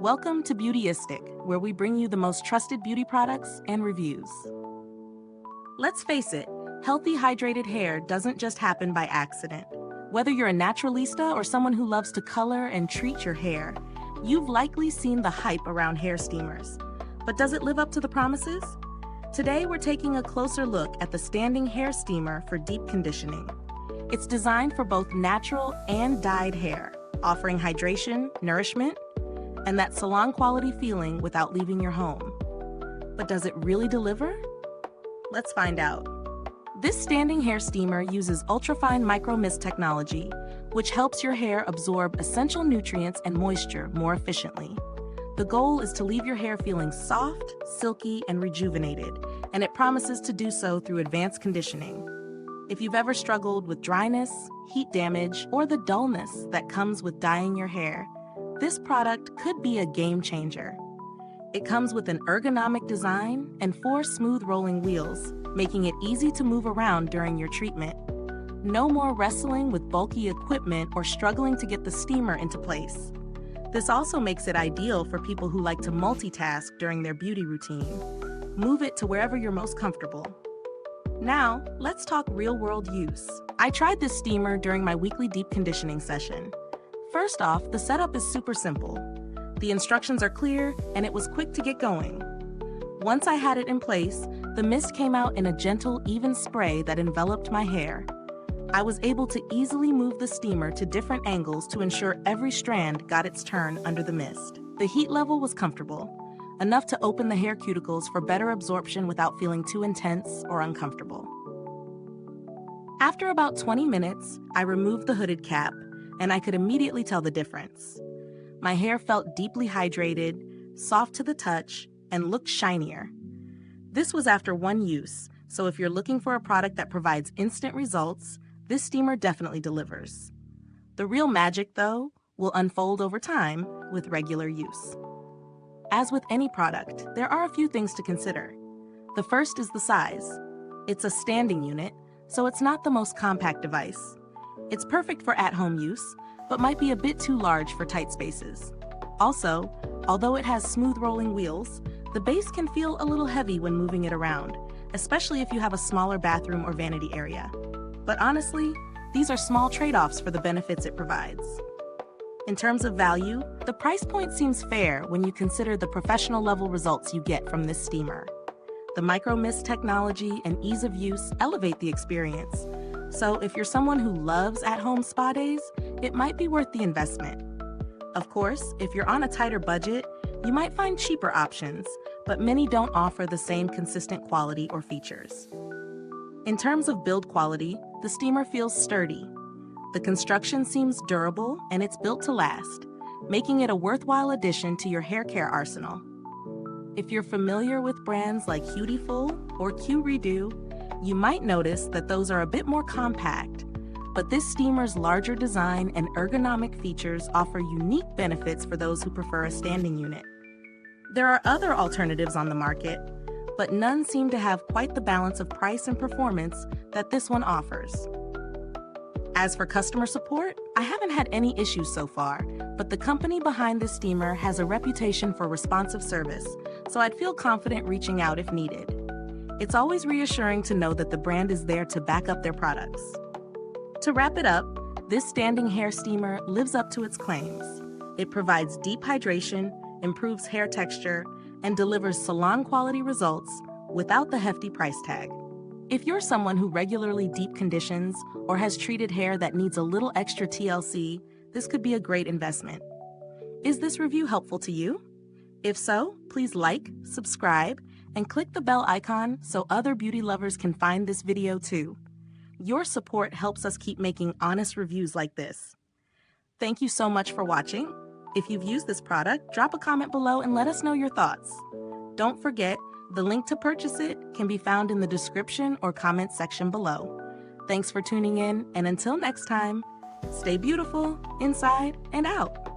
Welcome to Beautyistic, where we bring you the most trusted beauty products and reviews. Let's face it, healthy, hydrated hair doesn't just happen by accident. Whether you're a naturalista or someone who loves to color and treat your hair, you've likely seen the hype around hair steamers. But does it live up to the promises? Today, we're taking a closer look at the standing hair steamer for deep conditioning. It's designed for both natural and dyed hair, offering hydration, nourishment, and that salon-quality feeling without leaving your home. But does it really deliver? Let's find out. This standing hair steamer uses ultrafine micro-mist technology, which helps your hair absorb essential nutrients and moisture more efficiently. The goal is to leave your hair feeling soft, silky, and rejuvenated, and it promises to do so through advanced conditioning. If you've ever struggled with dryness, heat damage, or the dullness that comes with dyeing your hair, this product could be a game changer. It comes with an ergonomic design and 4 smooth rolling wheels, making it easy to move around during your treatment. No more wrestling with bulky equipment or struggling to get the steamer into place. This also makes it ideal for people who like to multitask during their beauty routine. Move it to wherever you're most comfortable. Now, let's talk real-world use. I tried this steamer during my weekly deep conditioning session. First off, the setup is super simple. The instructions are clear, and it was quick to get going. Once I had it in place, the mist came out in a gentle, even spray that enveloped my hair. I was able to easily move the steamer to different angles to ensure every strand got its turn under the mist. The heat level was comfortable, enough to open the hair cuticles for better absorption without feeling too intense or uncomfortable. After about 20 minutes, I removed the hooded cap, and I could immediately tell the difference. My hair felt deeply hydrated, soft to the touch, and looked shinier. This was after one use, so if you're looking for a product that provides instant results, this steamer definitely delivers. The real magic, though, will unfold over time with regular use. As with any product, there are a few things to consider. The first is the size. It's a standing unit, so it's not the most compact device. It's perfect for at-home use, but might be a bit too large for tight spaces. Also, although it has smooth rolling wheels, the base can feel a little heavy when moving it around, especially if you have a smaller bathroom or vanity area. But honestly, these are small trade-offs for the benefits it provides. In terms of value, the price point seems fair when you consider the professional level results you get from this steamer. The micro-mist technology and ease of use elevate the experience. So if you're someone who loves at-home spa days, it might be worth the investment. Of course, if you're on a tighter budget, you might find cheaper options, but many don't offer the same consistent quality or features. In terms of build quality, the steamer feels sturdy. The construction seems durable, and it's built to last, making it a worthwhile addition to your hair care arsenal. If you're familiar with brands like Beautiful or Q-Redo, you might notice that those are a bit more compact, but this steamer's larger design and ergonomic features offer unique benefits for those who prefer a standing unit. There are other alternatives on the market, but none seem to have quite the balance of price and performance that this one offers. As for customer support, I haven't had any issues so far, but the company behind this steamer has a reputation for responsive service, so I'd feel confident reaching out if needed. It's always reassuring to know that the brand is there to back up their products. To wrap it up, this standing hair steamer lives up to its claims. It provides deep hydration, improves hair texture, and delivers salon-quality results without the hefty price tag. If you're someone who regularly deep conditions or has treated hair that needs a little extra TLC, this could be a great investment. Is this review helpful to you? If so, please like, subscribe, and click the bell icon so other beauty lovers can find this video too. Your support helps us keep making honest reviews like this. Thank you so much for watching. If you've used this product, drop a comment below and let us know your thoughts. Don't forget, the link to purchase it can be found in the description or comment section below. Thanks for tuning in, and until next time, stay beautiful inside and out.